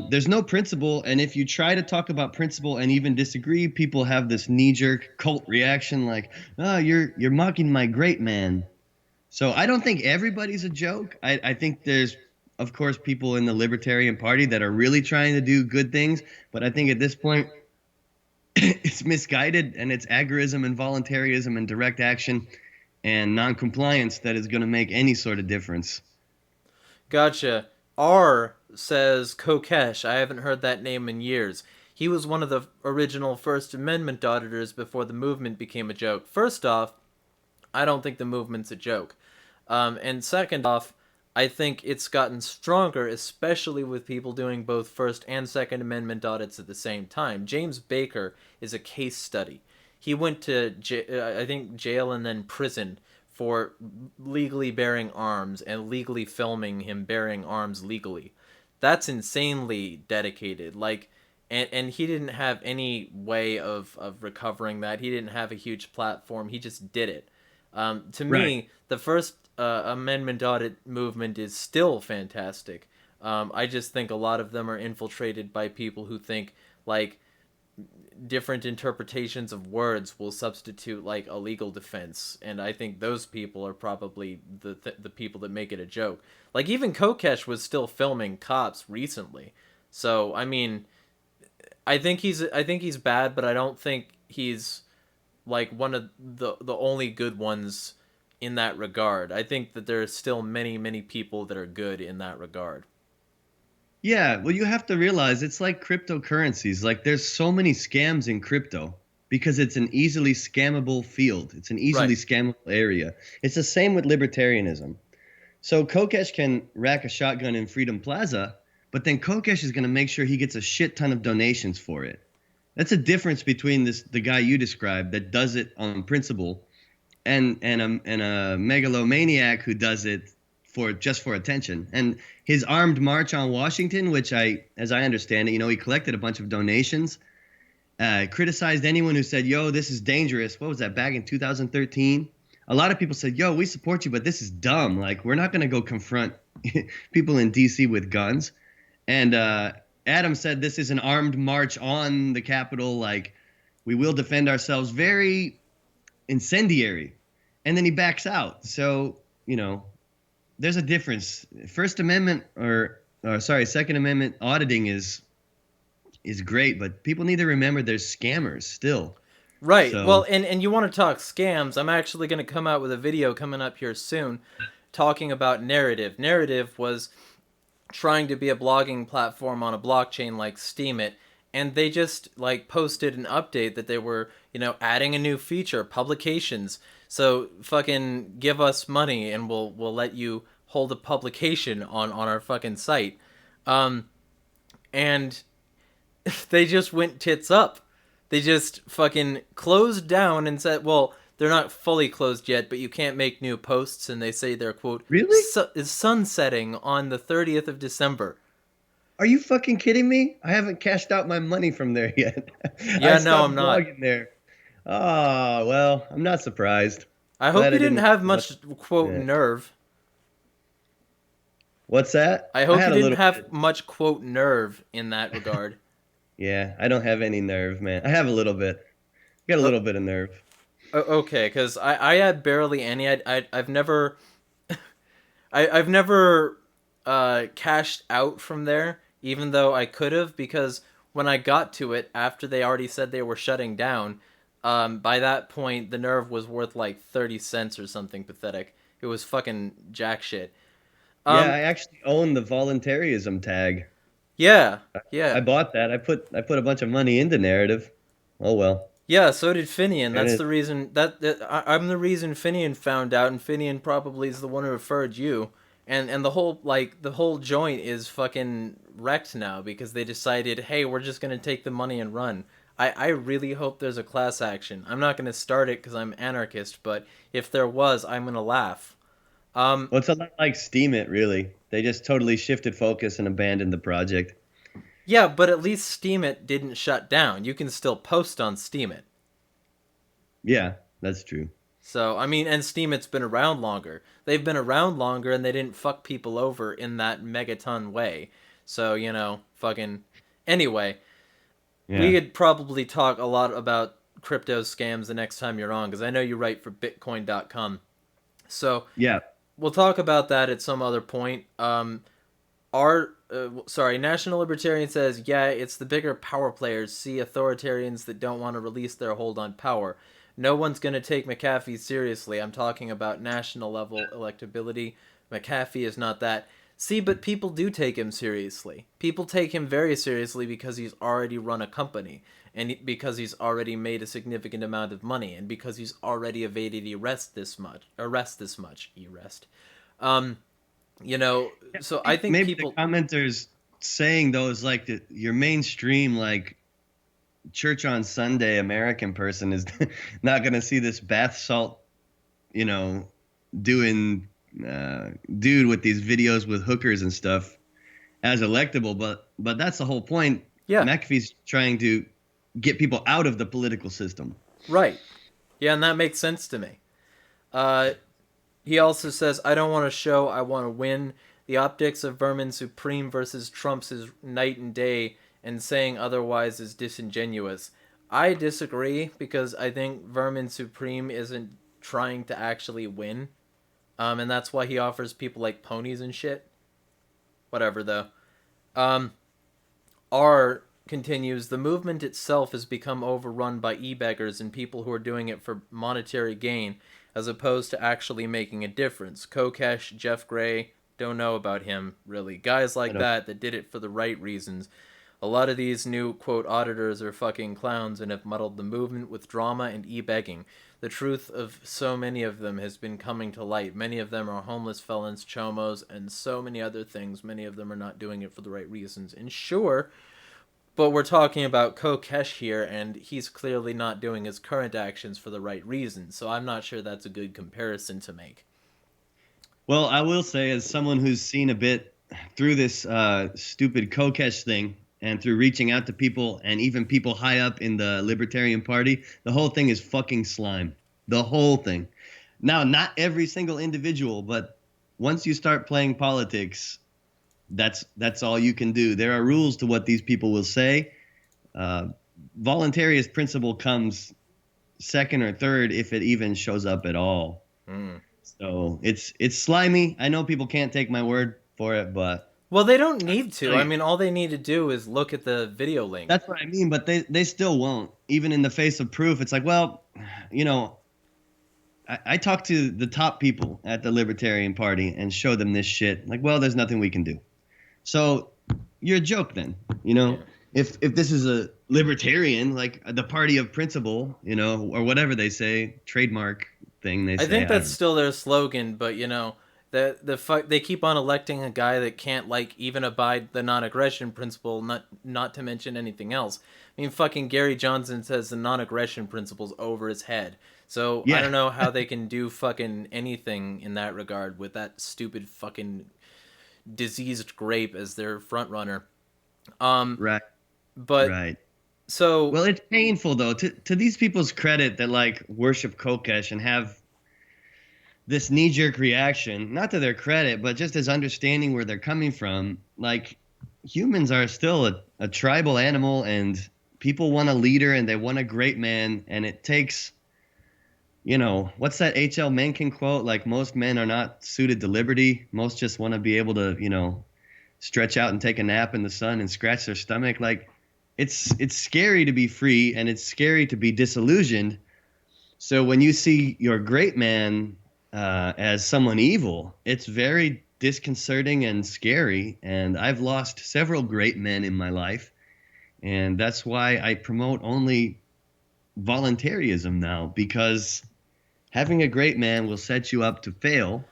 B: There's no principle, and if you try to talk about principle and even disagree, people have this knee-jerk cult reaction, like, "Oh, you're mocking my great man." So I don't think everybody's a joke. I think there's, of course, people in the Libertarian Party that are really trying to do good things, but I think at this point it's misguided, and it's agorism and voluntarism and direct action and non-compliance that is going to make any sort of difference.
A: gotcha." R says Kokesh. I haven't heard that name in years. He was one of the original First Amendment auditors before the movement became a joke. First off, I don't think the movement's a joke. And second off, I think it's gotten stronger, especially with people doing both First and Second Amendment audits at the same time. James Baker is a case study. He went to, I think, jail and then prison for legally bearing arms and legally filming him bearing arms legally. That's insanely dedicated. Like, and he didn't have any way of recovering that. He didn't have a huge platform. He just did it. To
B: Right.
A: me, the First Amendment audit movement is still fantastic. I just think a lot of them are infiltrated by people who think like different interpretations of words will substitute like a legal defense, and I think those people are probably the people that make it a joke. Like even Kokesh was still filming cops recently, so I mean, I think he's bad, but I don't think he's like one of the only good ones in that regard. I think that there are still many people that are good in that regard.
B: Yeah, well, you have to realize it's like cryptocurrencies. Like, there's so many scams in crypto because it's an easily scammable field. It's an easily
A: Right.
B: scammable area. It's the same with libertarianism. So Kokesh can rack a shotgun in Freedom Plaza, but then Kokesh is going to make sure he gets a shit ton of donations for it. That's a difference between the guy you described that does it on principle and a megalomaniac who does it for attention. And his armed march on Washington, which as I understand it, he collected a bunch of donations, criticized anyone who said, "Yo, this is dangerous." What was that, back in 2013? A lot of people said, "Yo, we support you, but this is dumb. Like, we're not going to go confront people in D.C. with guns." And Adam said, "This is an armed march on the Capitol. Like, we will defend ourselves." Very incendiary. And then he backs out. So, there's a difference. First Amendment Second Amendment auditing is great, but people need to remember there's scammers still.
A: Right.
B: So,
A: Well, and you want to talk scams? I'm actually going to come out with a video coming up here soon talking about Narrative. Narrative was trying to be a blogging platform on a blockchain like Steemit, and they just like posted an update that they were, adding a new feature, publications. So fucking give us money and we'll let you hold a publication on our fucking site. And they just went tits up. They just fucking closed down and said, well, they're not fully closed yet, but you can't make new posts, and they say they're, quote,
B: really?
A: is sunsetting on the 30th of December.
B: Are you fucking kidding me? I haven't cashed out my money from there yet. I
A: Yeah, no,
B: stopped
A: I'm not.
B: blogging there. Oh, well, I'm not surprised.
A: I hope
B: Glad
A: you
B: I
A: didn't
B: didn't.
A: have much, quote,
B: Yeah.
A: nerve.
B: What's that?
A: I
B: I
A: hope you
B: had a
A: didn't
B: little
A: have
B: bit.
A: much, quote, nerve in that regard.
B: Yeah, I don't have any nerve, man. I have a little bit. Got a
A: uh,
B: little bit of nerve.
A: okay, because I had barely any. I've never I've never cashed out from there, even though I could have, because when I got to it after they already said they were shutting down, by that point the nerve was worth like 30 cents or something pathetic. It was fucking jack shit.
B: Yeah,
A: Um,
B: I actually own the voluntarism tag.
A: yeah,
B: I
A: yeah,
B: bought that. I put a bunch of money into narrative. Oh well.
A: yeah. So did Finian.
B: And
A: That's
B: it
A: the reason I'm the reason Finian found out, and Finian probably is the one who referred you. And the whole joint is fucking wrecked now because they decided, hey, we're just gonna take the money and run. I really hope there's a class action. I'm not gonna start it because I'm anarchist, but if there was, I'm gonna laugh. Um,
B: well, it's a lot like Steam It, really. They just totally shifted focus and abandoned the project.
A: yeah, but at least Steemit didn't shut down. You can still post on Steemit.
B: Yeah, that's true.
A: So I mean, and Steemit's been around longer. They've been around longer, and they didn't fuck people over in that megaton way. So fucking. Anyway, we
B: Yeah.
A: could probably talk a lot about crypto scams the next time you're on, because I know you write for Bitcoin.com. So
B: Yeah.
A: we'll talk about that at some other point. National Libertarian says, yeah, it's the bigger power players see authoritarians that don't want to release their hold on power. No one's going to take McAfee seriously. I'm talking about national level electability. McAfee is not that. See, but people do take him seriously. People take him very seriously because he's already run a company, and because he's already made a significant amount of money, and because he's already evaded arrest this much. Um, so I think
B: Maybe the
A: people.
B: commenters saying those like your mainstream like church on Sunday American person is not going to see this bath salt, you know, doing dude with these videos with hookers and stuff as electable, but that's the whole point.
A: Yeah,
B: McAfee's trying to get people out of the political system.
A: right. Yeah, and that makes sense to me. Uh, he also says, I don't want to show, I want to win. The optics of Vermin Supreme versus Trump's is night and day, and saying otherwise is disingenuous. I disagree because I think Vermin Supreme isn't trying to actually win. And that's why he offers people like ponies and shit. Whatever though. Um, R continues, the movement itself has become overrun by e-beggars and people who are doing it for monetary gain as opposed to actually making a difference. Kokesh, Jeff Gray, don't know about him, really. Guys
B: I
A: like
B: don't.
A: that did it for the right reasons. A lot of these new, quote, auditors are fucking clowns and have muddled the movement with drama and e-begging. The truth of so many of them has been coming to light. Many of them are homeless felons, chomos, and so many other things. Many of them are not doing it for the right reasons. And sure, but we're talking about Kokesh here, and he's clearly not doing his current actions for the right reasons, so I'm not sure that's a good comparison to make.
B: Well, I will say, as someone who's seen a bit through this stupid Kokesh thing and through reaching out to people and even people high up in the Libertarian Party, the whole thing is fucking slime. The whole thing. Now, not every single individual, but once you start playing politics, that's all you can do. There are rules to what these people will say. Uh, Voluntarist principle comes second or third if it even shows up at all.
A: Mm.
B: So it's slimy. I know people can't take my word for it, but
A: Well, they don't need to. I mean, all they need to do is look at the video link.
B: that's what I mean. But they still won't, even in the face of proof. It's like, well, you know, I talk to the top people at the Libertarian Party and show them this shit. Like, well, there's nothing we can do. So you're a joke then, you know.
A: Yeah.
B: If this is a libertarian, like the party of principle, you know, or whatever they say, trademark thing they say.
A: I think that's
B: don't
A: still their slogan, but you know, they keep on electing a guy that can't like even abide the non-aggression principle, not to mention anything else. I mean, fucking Gary Johnson says the non-aggression principle's over his head. So I
B: Yeah,
A: don't know how they can do fucking anything in that regard with that stupid fucking diseased grape as their front runner.
B: right,
A: But
B: right.
A: so
B: Well, it's painful though to these people's credit that like worship Kokesh and have this knee-jerk reaction, not to their credit, but just as understanding where they're coming from. Like humans are still a tribal animal, and people want a leader and they want a great man, and it takes, you know, what's that H.L. Mencken quote? Like most men are not suited to liberty. Most just want to be able to, you know, stretch out and take a nap in the sun and scratch their stomach. Like it's scary to be free and it's scary to be disillusioned. So when you see your great man as someone evil, it's very disconcerting and scary. And I've lost several great men in my life, and that's why I promote only voluntarism now, because having a great man will set you up to fail.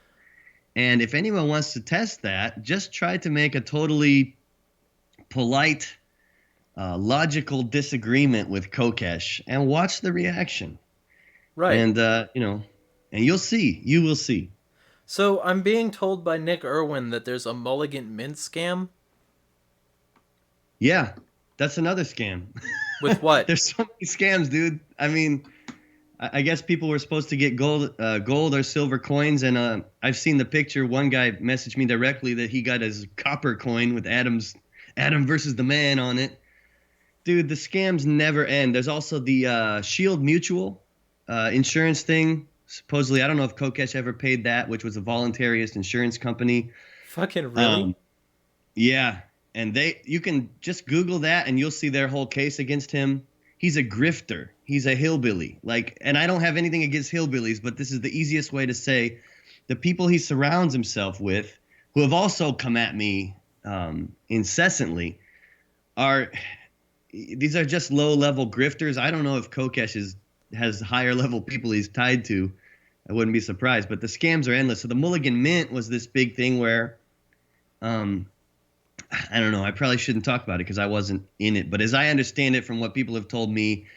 B: And if anyone wants to test that, just try to make a totally polite, logical disagreement with Kokesh and watch the reaction.
A: right.
B: And, you know, and you'll see. You will see.
A: So I'm being told by Nick Irwin that there's a Mulligan Mint scam.
B: Yeah, that's another scam.
A: With what?
B: There's so many scams, dude. I mean, I guess people were supposed to get gold or silver coins, and I've seen the picture. One guy messaged me directly that he got his copper coin with Adam versus the Man on it. Dude, the scams never end. There's also the Shield Mutual insurance thing. Supposedly, I don't know if Kokesh ever paid that, which was a voluntarist insurance company.
A: Fucking really?
B: Yeah, and you can just Google that, and you'll see their whole case against him. He's a grifter. He's a hillbilly. Like, and I don't have anything against hillbillies, but this is the easiest way to say the people he surrounds himself with, who have also come at me incessantly, these are just low-level grifters. I don't know if Kokesh has higher-level people he's tied to. I wouldn't be surprised, but the scams are endless. So the Mulligan Mint was this big thing where, I don't know. I probably shouldn't talk about it because I wasn't in it. But as I understand it from what people have told me,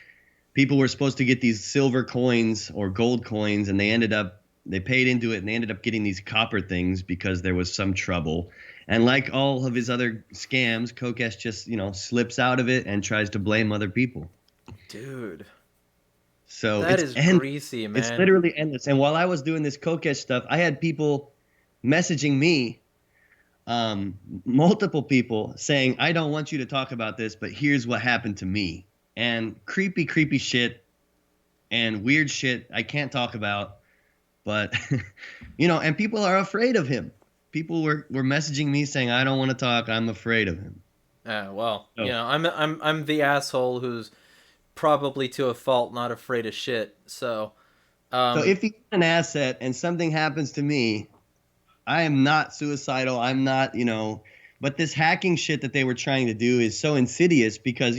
B: people were supposed to get these silver coins or gold coins, and they paid into it, and they ended up getting these copper things because there was some trouble. And like all of his other scams, Kokesh just, you know, slips out of it and tries to blame other people.
A: Dude.
B: So
A: That is greasy, man.
B: It's literally endless. And while I was doing this Kokesh stuff, I had people messaging me, multiple people saying, I don't want you to talk about this, but here's what happened to me. and creepy, creepy shit and weird shit I can't talk about. But, and people are afraid of him. People were messaging me saying, I don't want to talk. I'm afraid of him.
A: Well,
B: So,
A: I'm the asshole who's probably to a fault not afraid of shit. So,
B: so
A: um,
B: if he's an asset and something happens to me, I am not suicidal. I'm not, but this hacking shit that they were trying to do is so insidious because,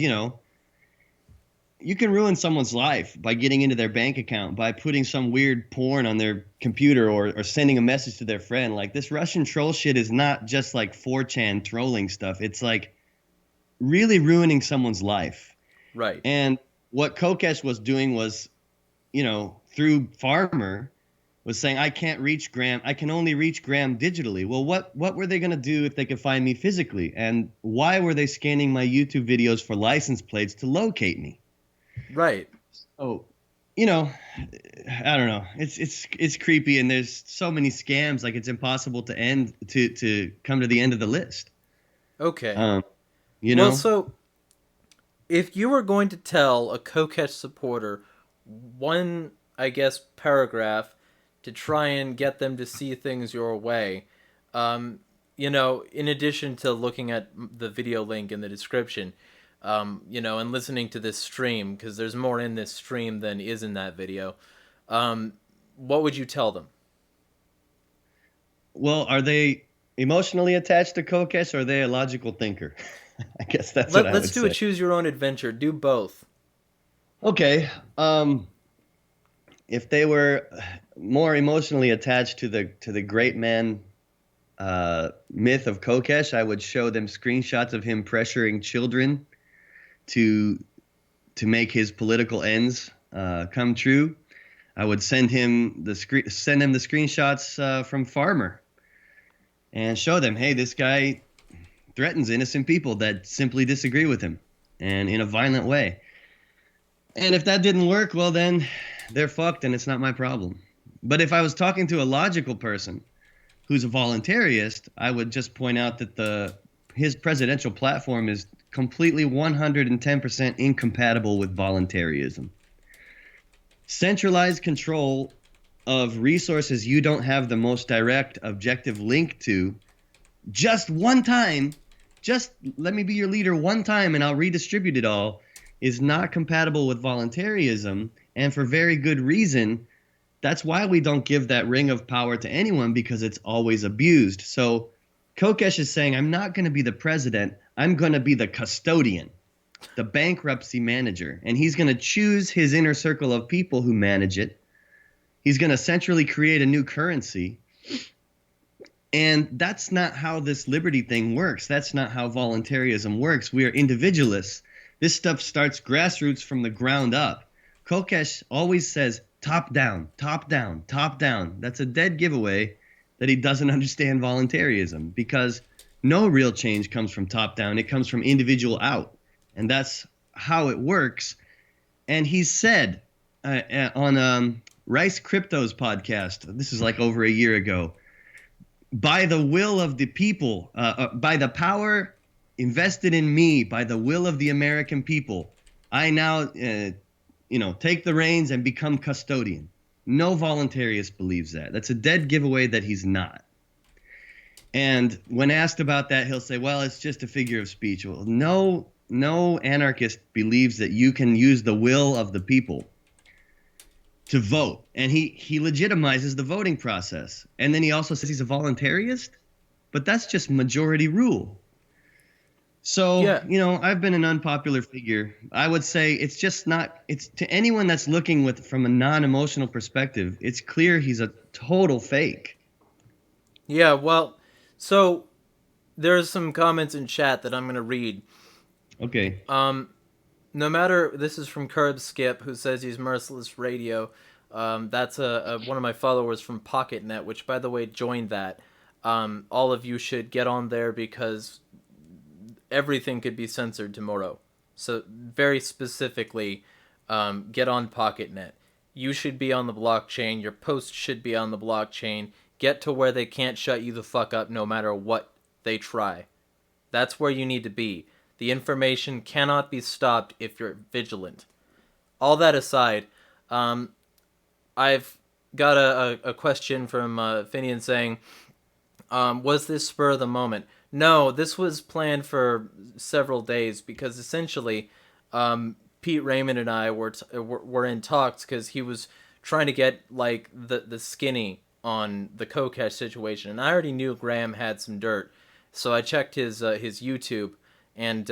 B: you can ruin someone's life by getting into their bank account, by putting some weird porn on their computer or sending a message to their friend. Like this Russian troll shit is not just like 4chan trolling stuff. It's like really ruining someone's life.
A: right.
B: And what Kokesh was doing was, through Farmer was saying, I can't reach Graham. I can only reach Graham digitally. Well, what were they going to do if they could find me physically? And why were they scanning my YouTube videos for license plates to locate me?
A: Right.
B: Oh, I don't know. It's creepy, and there's so many scams. Like it's impossible to come to the end of the list.
A: Okay.
B: Um, you
A: Well,
B: know.
A: so if you were going to tell a Kokesh supporter one, I guess, paragraph to try and get them to see things your way, in addition to looking at the video link in the description, and listening to this stream, because there's more in this stream than is in that video, what would you tell them?
B: Well, are they emotionally attached to Kokesh, or are they a logical thinker? I guess that's what I
A: Let's
B: would
A: do a
B: say.
A: choose your own adventure. Do both.
B: Okay. If they were more emotionally attached to the great man myth of Kokesh, I would show them screenshots of him pressuring children to make his political ends come true. I would send him the screenshots from Farmer and show them, hey, this guy threatens innocent people that simply disagree with him, and in a violent way. And if that didn't work, well, then they're fucked, and it's not my problem. But if I was talking to a logical person who's a voluntarist, I would just point out that his presidential platform is completely 110% incompatible with voluntarism. Centralized control of resources you don't have the most direct objective link to, just one time, just let me be your leader one time and I'll redistribute it all, is not compatible with voluntarism, and for very good reason. That's why we don't give that ring of power to anyone, because it's always abused. So Kokesh is saying, I'm not going to be the president. I'm going to be the custodian, the bankruptcy manager. And he's going to choose his inner circle of people who manage it. He's going to centrally create a new currency. And that's not how this liberty thing works. That's not how voluntarism works. We are individualists. This stuff starts grassroots from the ground up. Kokesh always says top down, top down, top down. That's a dead giveaway that he doesn't understand voluntarism, because no real change comes from top down. It comes from individual out. And that's how it works. And he said on Rice Crypto's podcast, this is like over a year ago, by the will of the people, by the power invested in me, by the will of the American people, I now, take the reins and become custodian. No voluntarist believes that. That's a dead giveaway that he's not. And when asked about that, he'll say, well, it's just a figure of speech. Well, no anarchist believes that you can use the will of the people to vote. And he legitimizes the voting process. And then he also says he's a voluntarist, but that's just majority rule. So,
A: Yeah.
B: I've been an unpopular figure. I would say it's just not, it's to anyone that's looking from a non-emotional perspective, it's clear he's a total fake.
A: Yeah, well, so there's some comments in chat that I'm going to read.
B: Okay.
A: No matter, this is from Curb Skip, who says he's Merciless Radio. That's one of my followers from PocketNet, which, by the way, joined that. All of you should get on there, because everything could be censored tomorrow. So very specifically, get on PocketNet. You should be on the blockchain. Your posts should be on the blockchain. Get to where they can't shut you the fuck up no matter what they try. That's where you need to be. The information cannot be stopped if you're vigilant. All that aside, um, I've got a question from Finian saying, was this spur of the moment? No, this was planned for several days because essentially, Pete Raymond and I were in talks because he was trying to get like the skinny on the Kokesh situation, and I already knew Graham had some dirt, so I checked his YouTube, and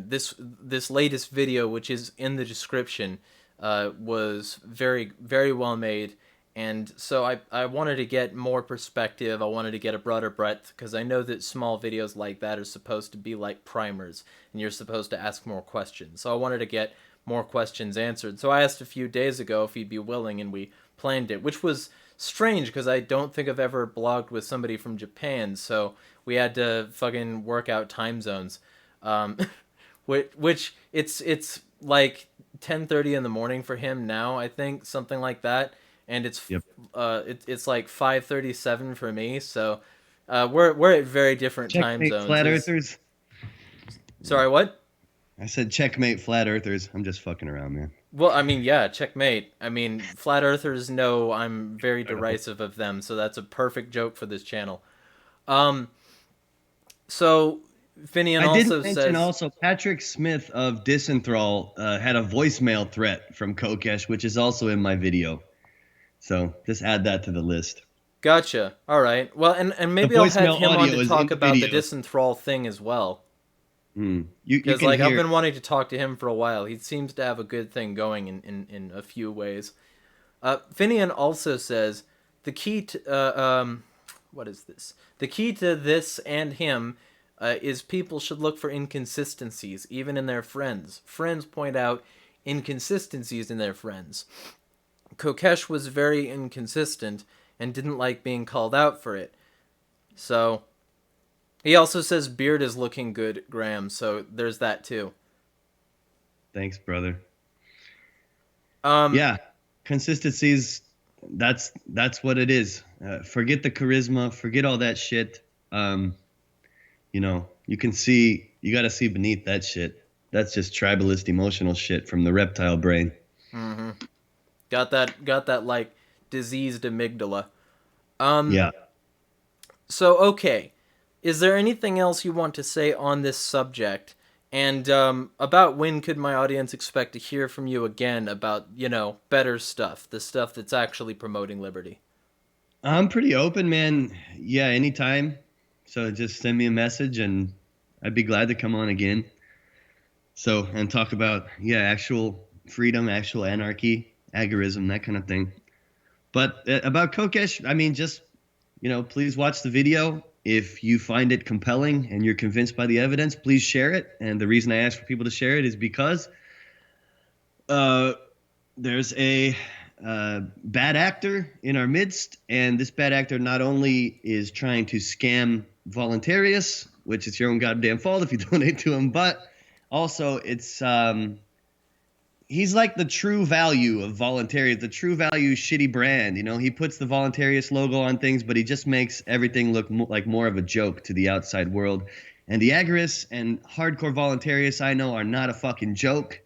A: this latest video, which is in the description, was very very well made. And so I wanted to get more perspective. I wanted to get a broader breadth because I know that small videos like that are supposed to be like primers and you're supposed to ask more questions. So I wanted to get more questions answered. So I asked a few days ago if he'd be willing and we planned it, which was strange because I don't think I've ever blogged with somebody from Japan. So we had to fucking work out time zones. Um, which it's like 10:30 in the morning for him now, I think, something like that, and
B: Yep.
A: it's like 5:37 for me. So we're at very different time
B: Checkmate,
A: zones.
B: flat earthers.
A: Sorry, what?
B: I said checkmate, flat earthers. I'm just fucking around, man.
A: Well, I mean, yeah, checkmate. I mean, flat earthers know I'm very derisive of them, so that's a perfect joke for this channel. Um, so Finian
B: I
A: also
B: didn't mention
A: says,
B: also Patrick Smith of Disenthrall had a voicemail threat from Kokesh, which is also in my video. So just add that to the list.
A: "Gotcha. All right. Well, and
B: The
A: maybe I'll have
B: voicemail
A: him on
B: audio
A: to
B: is in
A: talk
B: the
A: about the
B: video.
A: disenthrall thing as well."
B: You
A: Because
B: can
A: like I've
B: hear it.
A: been wanting to talk to him for a while. He seems to have a good thing going in a few ways. Finian also says the key to what is this? The key to this and him is people should look for inconsistencies even in their friends. Friends point out inconsistencies in their friends. Kokesh was very inconsistent and didn't like being called out for it. So he also says beard is looking good, Graham. So there's that too.
B: Thanks, brother.
A: Um,
B: Yeah, consistencies. That's what it is. Forget the charisma. Forget all that shit. Um, you can see. You got to see beneath that shit. That's just tribalist emotional shit from the reptile brain.
A: mm-hmm. Got that like diseased amygdala. Um,
B: Yeah.
A: so okay, is there anything else you want to say on this subject? And about when could my audience expect to hear from you again about, better stuff, the stuff that's actually promoting liberty?
B: I'm pretty open, man. Yeah, anytime. So just send me a message and I'd be glad to come on again. So, and talk about, yeah, actual freedom, actual anarchy, agorism, that kind of thing. But about Kokesh, I mean, just, please watch the video. If you find it compelling and you're convinced by the evidence, please share it. And the reason I ask for people to share it is because uh, there's a bad actor in our midst, and this bad actor not only is trying to scam Voluntarius, which is your own goddamn fault if you donate to him, but also it's he's like the true value of Voluntarius, the true value shitty brand. He puts the Voluntarius logo on things, but he just makes everything look like more of a joke to the outside world. And the agorists and hardcore Voluntarius I know are not a fucking joke.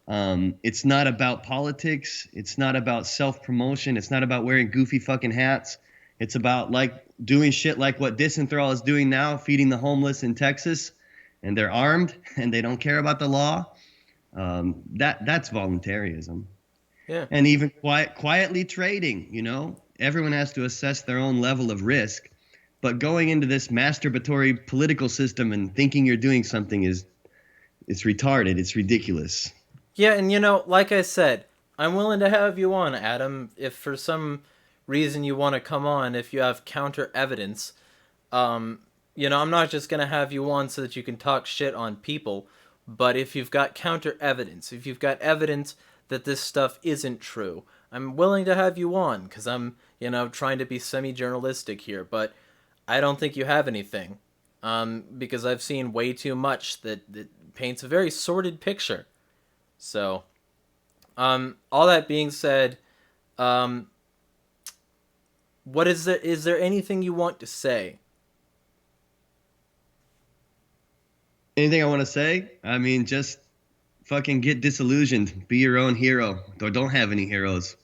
B: It's not about politics. It's not about self-promotion. It's not about wearing goofy fucking hats. It's about like doing shit like what Disenthrall is doing now, feeding the homeless in Texas, and they're armed and they don't care about the law. That's voluntarism,
A: Yeah.
B: and even quietly trading. Everyone has to assess their own level of risk, but going into this masturbatory political system and thinking you're doing something it's retarded. It's ridiculous.
A: Yeah, and like I said, I'm willing to have you on, Adam, if for some reason you want to come on, if you have counter evidence. I'm not just going to have you on so that you can talk shit on people, but if you've got counter evidence, if you've got evidence that this stuff isn't true, I'm willing to have you on because I'm, trying to be semi-journalistic here, but I don't think you have anything. Because I've seen way too much that paints a very sordid picture. So, all that being said, um, what is there anything you want to say?
B: Anything I want to say? I mean, just fucking get disillusioned. Be your own hero, or don't have any heroes.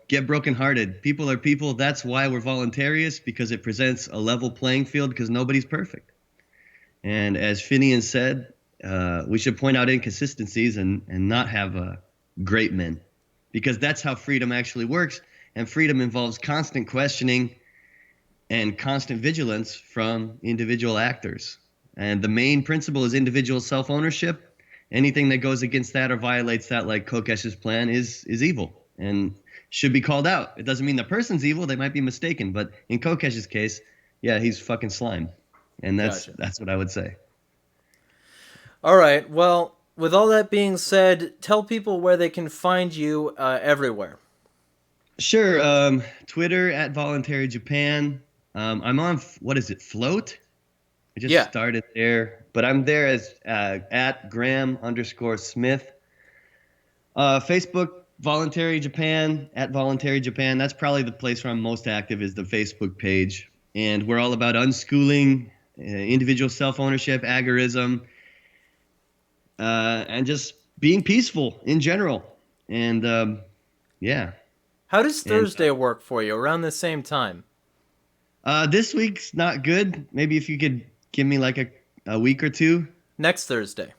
B: Get brokenhearted. People are people. That's why we're voluntarists, because it presents a level playing field, because nobody's perfect. And as Finian said, we should point out inconsistencies and not have great men, because that's how freedom actually works. And freedom involves constant questioning and constant vigilance from individual actors. And the main principle is individual self-ownership. Anything that goes against that or violates that, like Kokesh's plan, is evil and should be called out. It doesn't mean the person's evil; they might be mistaken. But in Kokesh's case, yeah, he's fucking slime, and that's
A: Gotcha.
B: that's what I would say.
A: All right. Well, with all that being said, tell people where they can find you everywhere.
B: Sure. Twitter at Voluntary Japan. I'm on what is it? Float. I just
A: Yeah.
B: started there, but I'm there as at Graham_Smith. Facebook, Voluntary Japan, at Voluntary Japan. That's probably the place where I'm most active, is the Facebook page. And we're all about unschooling, individual self-ownership, agorism, and just being peaceful in general. And yeah.
A: How does
B: And
A: Thursday work for you around the same time?
B: this week's not good. Maybe if you could give me like a week or two.
A: Next Thursday.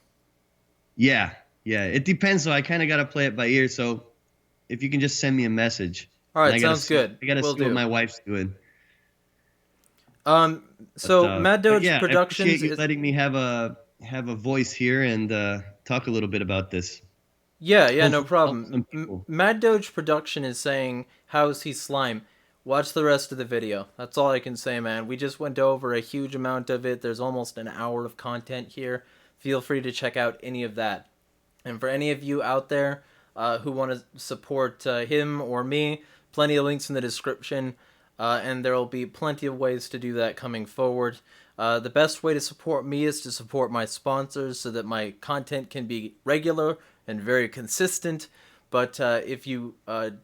B: Yeah, yeah. It depends. So I kind of got to play it by ear. So if you can just send me a message,
A: All
B: and
A: right, sounds good.
B: I gotta
A: Will
B: see what
A: do.
B: my wife's doing.
A: So Mad
B: But
A: Doge
B: yeah, I appreciate
A: Productions
B: you
A: is
B: letting me have a voice here and talk a little bit about this.
A: yeah, no
B: Hopefully, help
A: problem.
B: some people.
A: Mad Doge Production is saying, "How's he slime?" Watch the rest of the video. That's all I can say, man. We just went over a huge amount of it. There's almost an hour of content here. Feel free to check out any of that. And for any of you out there who want to support him or me, plenty of links in the description, and there will be plenty of ways to do that coming forward. The best way to support me is to support my sponsors so that my content can be regular and very consistent. But if you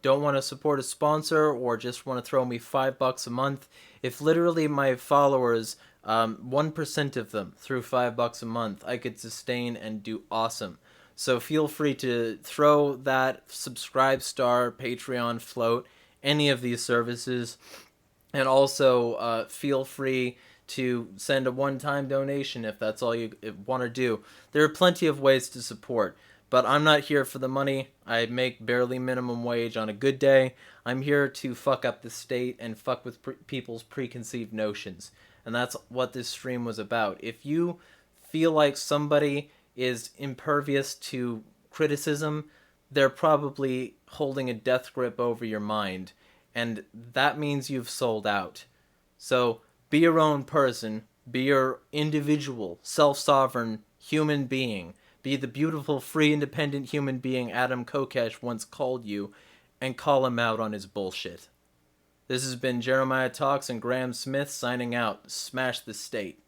A: don't want to support a sponsor or just want to throw me $5 a month, if literally my followers, 1% of them threw $5 a month, I could sustain and do awesome. So feel free to throw that subscribe star, Patreon, float, any of these services. And also feel free to send a one-time donation if that's all you want to do. There are plenty of ways to support, but I'm not here for the money. I make barely minimum wage on a good day. I'm here to fuck up the state and fuck with people's preconceived notions. And that's what this stream was about. If you feel like somebody is impervious to criticism, they're probably holding a death grip over your mind, and that means you've sold out. So be your own person, be your individual, self-sovereign human being, be the beautiful, free, independent human being Adam Kokesh once called you, and call him out on his bullshit. This has been Jeremiah Talks and Graham Smith signing out. Smash the state.